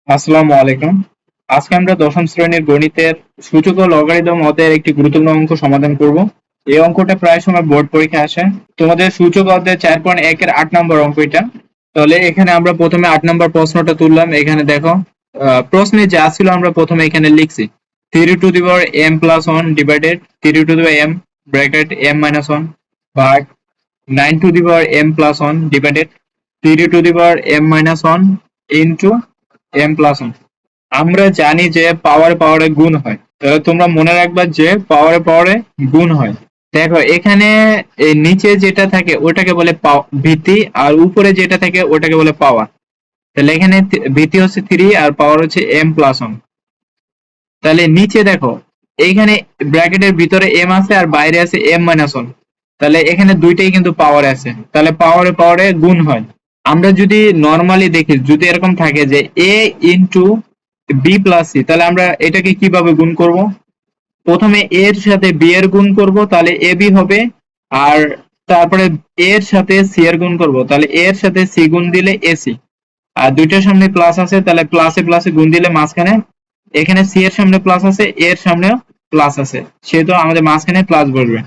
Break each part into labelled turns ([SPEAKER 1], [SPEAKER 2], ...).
[SPEAKER 1] আসসালামু আলাইকুম। আজকে আমরা দশম শ্রেণীর গণিতের সূচক ও লগারিদম অধ্যায়ের একটি গুরুত্বপূর্ণ অঙ্ক সমাধান করব। এই অঙ্কটা প্রায় সময় বোর্ড পরীক্ষায় আসে। তোমাদের সূচক অধ্যায় 4.1 এর 8 নম্বর অঙ্ক এটা। তাহলে এখানে আমরা প্রথমে 8 নম্বর প্রশ্নটা তুললাম। এখানে দেখো প্রশ্নে যা ছিল আমরা প্রথমে এখানে লিখছি 3 to the power m plus 1 divided 3 to the power m bracket m minus 1 ভাগ 9 to the power m plus 1 divided 3 to the power m minus 1 into m plus 1। আমরা জানি যে পাওয়ারে পাওয়ারে গুণ হয়, তাহলে তোমরা মনে রাখবা যে পাওয়ারে পাওয়ারে গুণ হয়। দেখো এখানে এই নিচে যেটা থাকে ওটাকে বলে ভিত্তি, আর উপরে যেটা থাকে ওটাকে বলে পাওয়ার। তাহলে এখানে ভিত্তি হচ্ছে 3 আর পাওয়ার হচ্ছে m প্লাস 1। তাহলে নিচে দেখো এইখানে ব্র্যাকেটের ভিতরে m আছে আর বাইরে আছে m মাইনাস 1। তাহলে এখানে দুইটাই কিন্তু পাওয়ার আছে, তাহলে পাওয়ারে পাওয়ারে গুণ হয়। আমরা যদি নর্মালি দেখি, যদি এরকম থাকে যে a into B plus C, তাহলে আমরা এটাকে কিভাবে গুণ করব? প্রথমে a এর সাথে b এর গুণ করব, তাহলে এ বি হবে। আর তারপরে a এর সাথে c এর গুণ করব, তাহলে a এর সাথে c গুণ দিলে এসি। আর দুইটার সামনে প্লাস আছে, তাহলে প্লাসে প্লাসে গুণ দিলে মাঝখানে, এখানে সি এর সামনে প্লাস আছে, এ এর সামনেও প্লাস আছে, সেহেতু আমাদের মাঝখানে প্লাস বসবে।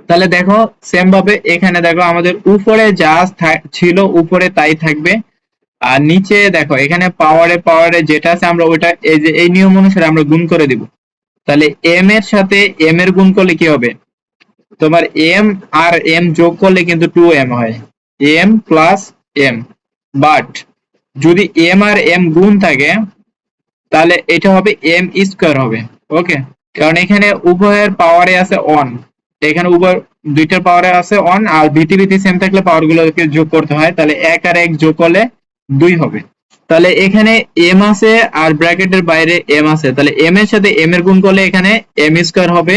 [SPEAKER 1] তাহলে দেখো সেম ভাবে এখানে দেখো আমাদের উপরে যা ছিল উপরে তাই থাকবে। আর নিচে দেখো এখানে পাওয়ারে পাওয়ারে যেটা আছে আমরা ওইটা এই যে এই নিয়ম অনুসারে আমরা গুণ করে দিব। তাহলে এম এর সাথে এম এর গুণ করলে কি হবে? তোমার এম আর এম যোগ করলে কিন্তু 2m হয়, এম প্লাস এম। বাট যদি এম আর এম গুণ থাকে তাহলে এটা হবে এম স্কোয়ার হবে। ওকে, কারণ এখানে উভয়ের পাওয়ারে আছে অন, এখানে উভয় দুইটার পাওয়ারে আছে on, R VT VT same থাকলে পাওয়ার গুলোকে যোগ করতে হয়, তাহলে এক আর এক যোগ করলে 2 হবে। তাহলে এখানে এম আছে আর ব্র্যাকেটের বাইরে এম আছে, তাহলে এম এর সাথে এম এর গুণ করলে এখানে এম স্কোয়ার হবে।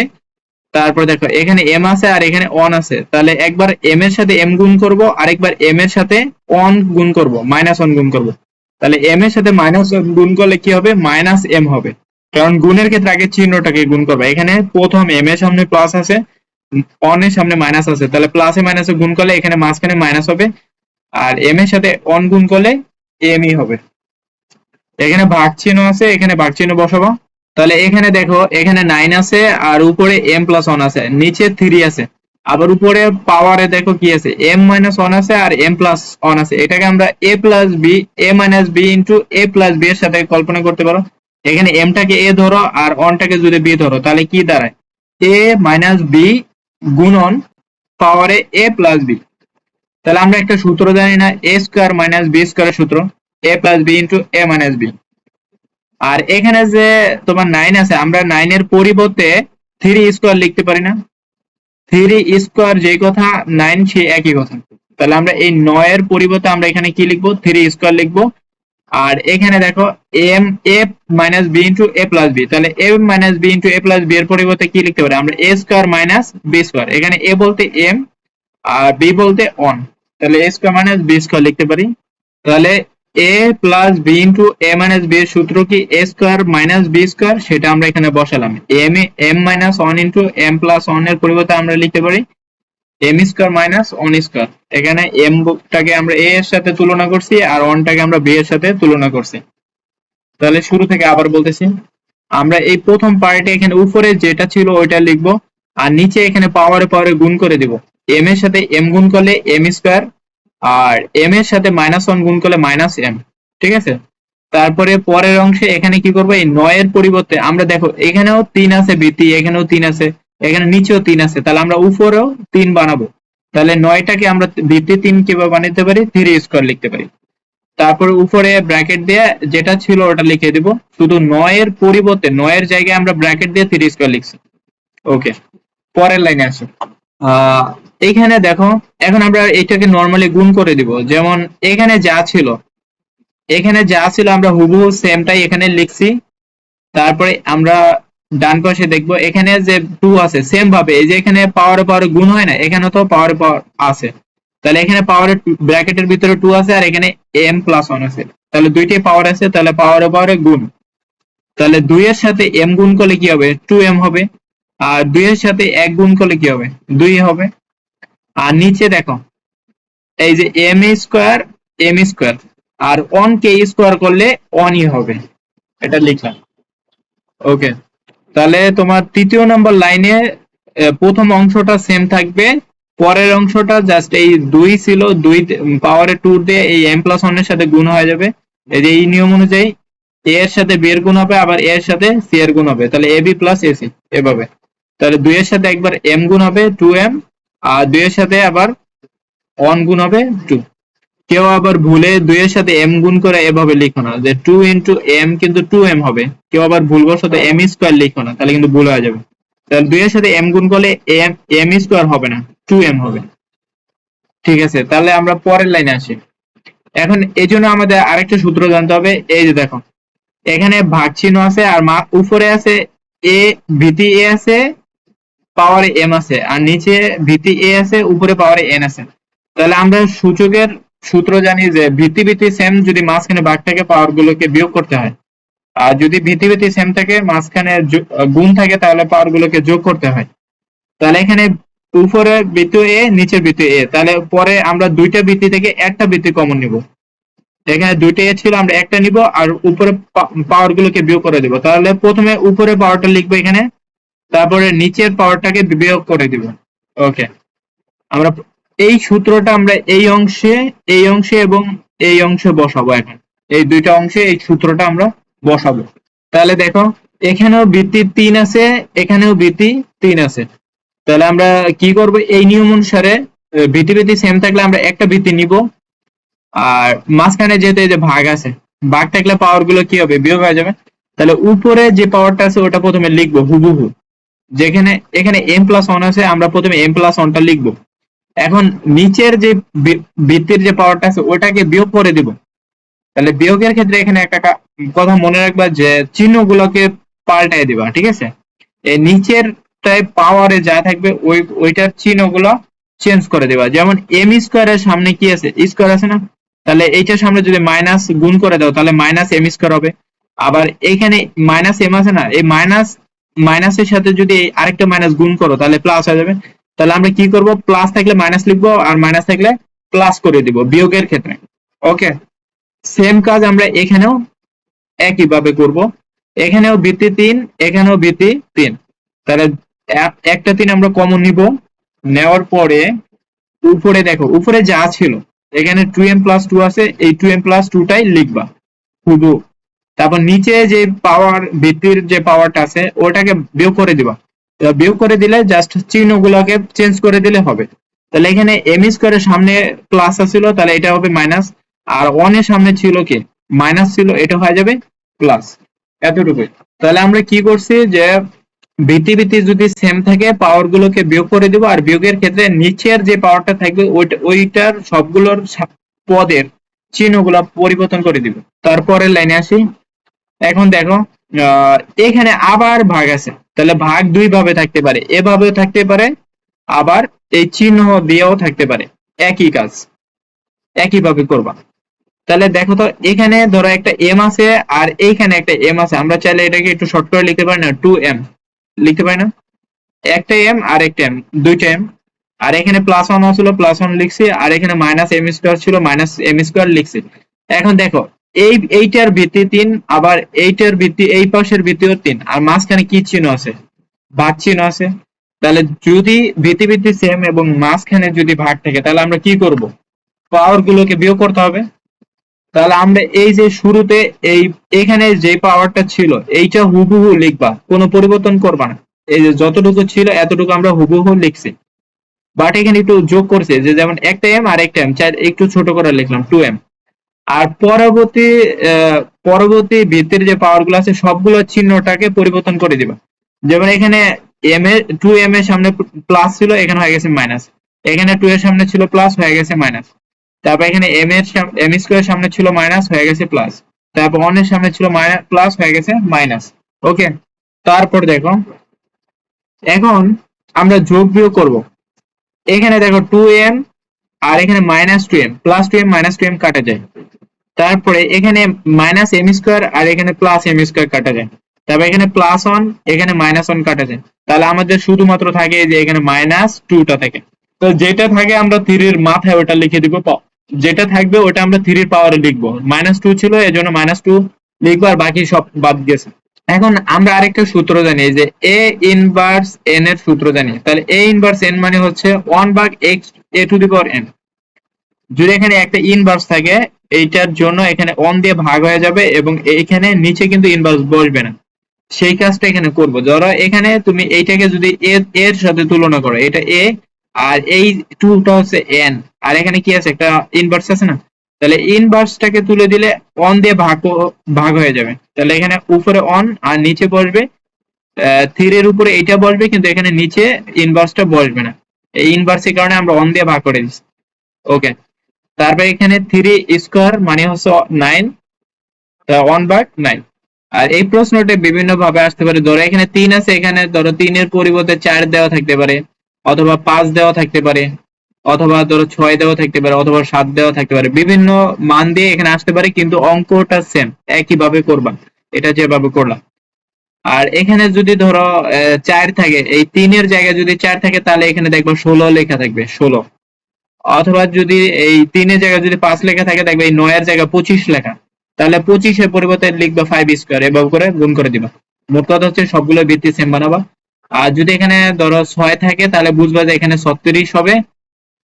[SPEAKER 1] তারপর দেখো এখানে এম আছে আর এখানে অন আছে, তাহলে একবার এম এর সাথে এম গুণ করব, আরেকবার এম এর সাথে অন গুণ করব, মাইনাস অন গুণ করব। তাহলে এম এর সাথে মাইনাস গুণ করলে কি হবে? মাইনাস এম হবে। কারণ গুণের ক্ষেত্রে আগে চিহ্নটাকে গুণ করবে। এখানে প্রথম এম এর সামনে প্লাস আছে, অন এর সামনে মাইনাস আছে, তাহলে প্লাসে মাইনাসে গুণ করলে এখানে মাঝখানে মাইনাস হবে। আর এম এর সাথে অন গুণ করলে এম ই হবে। এখানে ভাগ চিহ্ন আছে, এখানে ভাগ চিহ্ন বসাবো। তাহলে এখানে দেখো এখানে 9 আছে আর উপরে m প্লাস 1 আছে, নিচে 3 আছে। আবার উপরে পাওয়ারে দেখো কি আছে, m মাইনাস 1 আছে আর m প্লাস 1 আছে। এটাকে আমরা a plus B, a minus B into a plus B এর সাথে কল্পনা করতে পারো। এখানে m টাকে a ধরো আর 1 টাকে যদি b ধরো, তাহলে কি দাঁড়ায়? a মাইনাস বি গুণন পাওয়ারে a প্লাস বি। তাহলে আমরা একটা সূত্র জানি না, a স্কোয়ার মাইনাস বি স্কোয়ারের সূত্র, a plus B into a minus B. আর এখানে যে তোমার 9 আছে, আমরা 9 এর পরিবর্তে 3 স্কোয়ার লিখতে পারি না? 3 স্কোয়ার যেই কথা, 9 সেই একই কথা। তাহলে আমরা এই 9 এর পরিবর্তে আমরা এখানে কি লিখবো? 3 স্কোয়ার লিখবো। আর এখানে দেখো M A minus B into A plus B, তাহলে A minus B into A plus B এর পরিবর্তে কি লিখতে পারি আমরা? A square minus B square. এখানে এ বলতে এম আর বি বলতে অন, তাহলে A square minus B square লিখতে পারি। তাহলে A plus B into A minus B এর সূত্র কি? A square minus B square, সেটা আমরা এখানে বসালাম। M minus one into M plus one এর পরিবর্তে আমরা লিখতে পারি M square minus one square. এখানে এম টাকে আমরা এ এর সাথে তুলনা করছি আর ওয়ানটাকে আমরা বি এর সাথে তুলনা করছি। তাহলে শুরু থেকে আবার বলতেছি, আমরা এই প্রথম পার্টে এখানে উপরে যেটা ছিল ওইটা লিখবো, আর নিচে এখানে পাওয়ারে পাওয়ারে গুণ করে দিব। এম এর সাথে এম গুণ করলে এম স্কোয়ার, আর এম এর সাথে মাইনাস ওয়ান গুণ করলে মাইনাস এম। ঠিক আছে, তারপরে পরের অংশে এখানে কি করবো? এই 9 এর পরিবর্তে আমরা দেখো এখানেও 3 আছে ভিত্তি, এখানেও 3 আছে, এখানে নিচেও 3 আছে, তাহলে আমরা উপরেও 3 বানাবো। তাহলে 9টাকে আমরা ভিত্তি 3 কিভাবে বানাতে পারি? 3 স্কোয়ার লিখতে পারি। তারপরে উপরে ব্র্যাকেট দিয়ে যেটা ছিল ওটা লিখে দিব, শুধু 9 এর পরিবর্তে 9 এর জায়গায় আমরা ব্র্যাকেট দিয়ে 3 স্কোয়ার লিখছি। ওকে, পরের লাইনে আসো। আহ এখানে দেখো এখন আমরা এটাকে নরমালি গুণ করে দিব। যেমন এখানে যা ছিল আমরা হুবহু সেমটাই এখানে লিখছি। তারপরে আমরা ডান পাশে দেখবো এখানে যে 2 আছে, সেম ভাবে এই যে এখানে পাওয়ারে পাওয়ারে গুণ হয় না, এখানে তো পাওয়ারে পাওয়ার আছে। তাহলে এখানে পাওয়ারে ব্র্যাকেটের ভিতরে 2 আছে আর এখানে m প্লাস 1 আছে, তাহলে দুইটাই পাওয়ার আছে, তাহলে পাওয়ারে পাওয়ারে গুণ। তাহলে 2 এর সাথে m গুণ করলে কি হবে? 2m হবে। আর 2 এর সাথে 1 গুণ করলে কি হবে? 2 হবে। আর নিচে দেখো এই যে m স্কোয়ার m স্কোয়ার, আর অন কে স্কোয়ার করলে অনই হবে, এটা লিখলাম। ওকে, তাহলে তোমার তৃতীয় নম্বর লাইনে প্রথম অংশটা সেম থাকবে, পরের অংশটা জাস্ট এই 2 ছিল, 2 পাওয়ারে 2 দিয়ে এই m প্লাস 1 এর সাথে গুণ হয়ে যাবে। এই যে এই নিয়ম অনুযায়ী a এর সাথে b এর গুণ হবে, আবার a এর সাথে c এর গুণ হবে, তাহলে ab প্লাস ac এভাবে। তাহলে 2 এর সাথে একবার m গুণ হবে 2m, আর 2 এর সাথে আবার 1 গুণ হবে 2। কেউ আবার ভুলে 2 এর সাথে m গুণ করে এভাবে লিখো না যে 2 ইন্টু m, কিন্তু 2m হবে। কেউ আবার ভুলবশত m স্কোয়ার লিখো না, তাহলে কিন্তু ভুল হয়ে যাবে। তাহলে 2 এর সাথে m গুণ করলে m স্কোয়ার হবে না, 2m হবে। ঠিক আছে, তাহলে আমরা পরের লাইনে আসি। এখন এই জন্য আমাদের আরেকটা সূত্র জানতে হবে। এই যে দেখো, এখানে ভাগ চিহ্ন আছে, আর উপরে আছে a, ভিত্তি a আছে, পাওয়ারে m আছে, আর নিচে ভিত্তি a আছে, উপরে পাওয়ারে n আছে। তাহলে আমরা সূচকের সূত্র জানি যে ভিত্তি ভিত্তি সেম যদি মাঝখানে ভাগ থাকে, পাওয়ার গুলোকে বিয়োগ করতে হয়। আর যদি ভিত্তি ভিত্তি সেম থাকে, মাঝখানে গুণ থাকে, তাহলে পাওয়ার গুলোকে যোগ করতে হয়। তাহলে এখানে উপরে বৃত্ত এ, নিচের বৃত্ত এ, তাহলে পরে আমরা দুইটা বৃত্তি থেকে একটা বৃত্তি কমন নিব। এখানে দুইটা এ ছিল, আমরা একটা নিব, আর উপরে পাওয়ার গুলোকে বিয়োগ করে দিব। তাহলে প্রথমে উপরে পাওয়ারটা লিখবো এখানে, তারপরে নিচের পাওয়ারটাকে বিয়োগ করে দিব। ওকে, আমরা এই সূত্রটা আমরা এই অংশে এবং এই অংশে বসাবো। এখন এই দুইটা অংশে এই সূত্রটা আমরা বসাবো। তাহলে দেখো, এখানেও বৃত্তি 3 আছে, এখানেও বৃত্তি 3 আছে। তাহলে আমরা কি করব, এই নিয়ম অনুসারে বৃত্তি বৃত্তি সেম থাকলে আমরা একটা বৃত্তি নিব, আর মাঝখানে যেহেতু এই যে ভাগ আছে, ভাগ থাকলে পাওয়ার গুলো কি হবে, বিয়োগ হয়ে যাবে। তাহলে উপরে যে পাওয়ারটা আছে ওটা প্রথমে লিখবো হুবহু, যেখানে এখানে m প্লাস 1 আছে, আমরা প্রথমে m প্লাস 1টা লিখবো। এখন নিচের যে বৃত্তির যে পাওয়ারটা আছে ওটাকে বিয়োগ করে দিব। তাহলে বিয়োগের ক্ষেত্রে এখানে একটা কথা মনে রাখবা যে চিহ্নগুলোকে পাল্টাই দিবা, ঠিক আছে। এই নিচের পাওয়ারে যা থাকবে ওইটার চিহ্নগুলো চেঞ্জ করে দিবা। যেমন m স্কোয়ারের সামনে কি আছে, স্কোয়ার আছে না, তাহলে এইটার সামনে যদি মাইনাস গুণ করে দাও, তাহলে মাইনাস m স্কোয়ার হবে। আবার এইখানে মাইনাস m আছে না, এই মাইনাসের সাথে যদি আরেকটা মাইনাস গুণ করো, তাহলে প্লাস হয়ে যাবে। তাহলে আমরা কি করব, প্লাস থাকলে মাইনাস লিখবো, আর মাইনাস থাকলে প্লাস করে দিব বিয়োগের ক্ষেত্রে। ওকে, সেম কাজ আমরা এখানেও একইভাবে করব। এখানেও বৃত্তি 3, এখানেও বৃত্তি 3। তাহলে একটা 3 আমরা কমন নিব, নেওয়ার পরে উপরে দেখো, উপরে যা ছিল এখানে 2m প্লাস 2 আছে, এই 2m প্লাস 2টাই লিখবা হুবহু। তারপর নিচে যে পাওয়ার, বৃত্তির যে পাওয়ারটা আছে ওটাকে বিয়োগ করে দিবা। বিয়োগ করে দিলে জাস্ট চিহ্নগুলোকে চেঞ্জ করে দিলে হবে। তাহলে এখানে m স্কোয়ারের সামনে প্লাস ছিল, তাহলে এটা হবে মাইনাস, আর 1 এর সামনে ছিল কি, মাইনাস ছিল, এটা হয়ে যাবে প্লাস। এতটুকুই। তাহলে আমরা কি করছি যে বৃত্তি বৃত্তি যদি সেম থাকে, পাওয়ার গুলোকে বিয়োগ করে দিব, আর বিয়োগের ক্ষেত্রে নিচের যে পাওয়ারটা থাকবে ওইটার সবগুলোর পদের চিহ্নগুলো পরিবর্তন করে দিব। তারপরের লাইনে আসি। এখন দেখো, এখানে আবার ভাগ আছে, তাহলে ভাগ দুই ভাবে থাকতে পারে, এভাবেও থাকতে পারে, আবার এই চিহ্ন দিয়েও থাকতে পারে। একই কাজ, একই ভাবে করবা। তাহলে দেখো তো, এখানে ধরো একটা m আছে, আর এইখানে একটা m আছে, আমরা চাইলে এটাকে একটু শর্ট করে লিখতে পারি না, 2m লিখতে পারি না, একটা m আর একটা m, দুইটা m। আর এখানে প্লাস 1 ছিল, প্লাস 1 লিখছি, আর এখানে মাইনাস m স্কোয়ার ছিল, মাইনাস m স্কোয়ার লিখছি। এখন দেখো, এইটার ভিত্তি 3, আবার এইটার ভিত্তি, এই পাশের ভিত্তিও 3, আর মাঝখানে কি চিহ্ন আছে, ভাগ চিহ্ন আছে। তাহলে যদি ভিত্তি ভিত্তি সেম এবং মাঝখানে যদি ভাগ থাকে, তাহলে আমরা কি করব, পাওয়ার গুলোকে বিয়োগ করতে হবে। তাহলে আমরা এই যে শুরুতে এখানে যে পাওয়ারটা ছিল এইটা হুবহু লিখবা, কোনো পরিবর্তন করবা না। এই যে যতটুকু ছিল এতটুকু আমরা হুবহু লিখছি, বাট এখানে একটু যোগ করছে, যে যেমন একটা m আর একটা m, চাই একটু ছোট করে লিখলাম 2m। আর পরবর্তী ভিত্তির যে পাওয়ার গুলো আছে সবগুলো চিহ্নটাকে পরিবর্তন করে দিবা। যেমন এখানে m এর 2m এর সামনে প্লাস ছিল, এখানে হয়ে গেছে মাইনাস। এখানে 2 এর সামনে ছিল প্লাস, হয়ে গেছে মাইনাস। তারপর এখানে m স্কোয়ার সামনে ছিল মাইনাস, হয়ে গেছে প্লাস। তারপর 1 এর সামনে ছিল মাইনাস, প্লাস হয়ে গেছে মাইনাস। ওকে, তারপর দেখো, এখন আমরা যোগ বিয়োগ করব। এখানে দেখো 2m, আর এখানে minus 2m, plus 2m minus 2m কাটা যায়। তারপরে এখানে মাইনাস m স্কোয়ার, আর এখানে প্লাস m স্কোয়ার কাটা যায়। তারপর এখানে প্লাস 1, এখানে মাইনাস 1 কাটা যায়। তাহলে আমাদের শুধুমাত্র থাকে যে এখানে মাইনাস 2টা থাকে। তো যেটা থাকে আমরা 3 এর মাথায় ওটা লিখে দিব যেটা থাকবে ওটা আমরা 3 পাওয়ারে লিখবো। -2 ছিল এজন্য -2 লিখবো, আর বাকি সব বাদ গেছে। এখন আমরা আরেকটা সূত্র জানি, এই যে a ইনভার্স n এর সূত্র জানি। তাহলে a ইনভার্স n মানে হচ্ছে 1/x a to the power n। যদি এখানে একটা ইনভার্স থাকে, এইটার জন্য এখানে 1 দিয়ে ভাগ হয়ে যাবে এবং এইখানে নিচে কিন্তু ইনভার্স বসবে না। সেই কাজটা এখানে করব। ধরো এখানে তুমি এইটাকে যদি এর সাথে তুলনা করো, এটা a আর এই 2টা হচ্ছে n, আর এখানে কি আছে, একটা ইনভার্স আছে না। তাহলে ইনভার্সটাকে তুলে দিলে 1 দিয়ে ভাগ হয়ে যাবে। তাহলে এখানে উপরে 1 আর নিচে বসবে 3 এর উপরে এইটা বসবে, কিন্তু এখানে নিচে ইনভার্সটা বসবে না। এই ইনভার্সের কারণে আমরা 1 দিয়ে ভাগ করে দিচ্ছি। ওকে, তারপরে এখানে 3 স্কোয়ার মানে হচ্ছে 9, 1/9। আর এই প্রশ্নটা বিভিন্ন ভাবে আসতে পারে। ধরো এখানে 3 আছে, এখানে ধরো 3 এর পরিবর্তে 4 দেওয়া থাকতে পারে, অথবা 5 দেওয়া থাকতে পারে, অথবা ধরো 6 দেওয়া থাকতে পারে, অথবা 7 দেওয়া থাকতে পারে। বিভিন্ন মান দিয়ে এখানে আসতে পারে, কিন্তু অঙ্কটা সেম, একই ভাবে করবা, এটা যেভাবে করলাম। আর এখানে যদি ধরো 4 থাকে, এই 3 এর জায়গায় যদি 4 থাকে, তাহলে এখানে দেখবা 16 লেখা থাকবে, 16। অথবা যদি এই 3 এর জায়গায় যদি 5 লেখা থাকে, দেখবে এই 9 এর জায়গায় 25 লেখা। তাহলে 25 এর পরিবর্তে লিখবা 5 স্কোয়ার, এভাবে করে গুণ করে দিবা। মোট কথা হচ্ছে সবগুলো ভিত্তি সেম বানাবা। আর যদি এখানে ধরো 6 থাকে, তাহলে বুঝবা যে এখানে 36 হবে।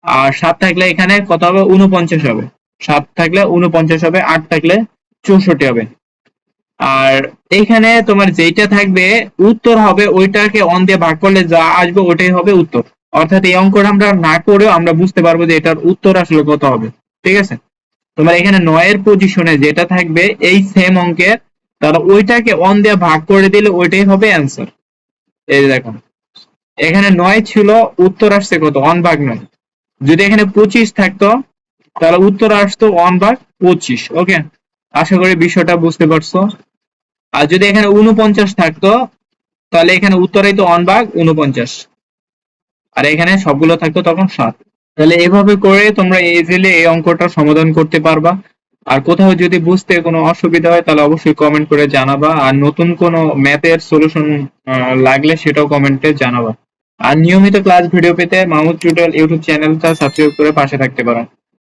[SPEAKER 1] আর 7 থাকলে এখানে কত হবে, 49 হবে। 7 থাকলে 49 হবে, 8 থাকলে 64 হবে। আর এইখানে তোমার যেইটা থাকবে উত্তর হবে, ওইটাকে অন দিয়ে ভাগ করলে যা আসবে ওটাই হবে উত্তর। অর্থাৎ এই অঙ্কটা আমরা না করেও আমরা বুঝতে পারবো যে এটার উত্তর আসলে কত হবে। ঠিক আছে, তোমার এখানে 9 এর পজিশনে যেটা থাকবে এই সেম অঙ্কের, তাহলে ওইটাকে অন দিয়ে ভাগ করে দিলে ওইটাই হবে অ্যান্সার। এই দেখো, এখানে 9 ছিল, উত্তর আসছে কত, 1/9। যদি এখানে 25 থাকতো, তাহলে উত্তর আসতো 1/25। ওকে, আশা করি বিষয়টা বুঝতে পারছো। আর যদি এখানে 49 থাকতো, তাহলে এখানে উত্তর হইতো 1/49, আর এখানে সবগুলো থাকতো তখন 7। তাহলে এভাবে করে তোমরা ইজিলি এই অঙ্কটা সমাধান করতে পারবা। আর কোথাও যদি বুঝতে কোনো অসুবিধা হয়, তাহলে অবশ্যই কমেন্ট করে জানাবা। আর নতুন কোনো ম্যাথের সলিউশন লাগলে সেটাও কমেন্টে জানাবা। আর নিয়মিত ক্লাস ভিডিও পেতে মাহমুদ টিউটোরিয়াল ইউটিউব চ্যানেলটা সাবস্ক্রাইব করে পাশে থাকতে পারো।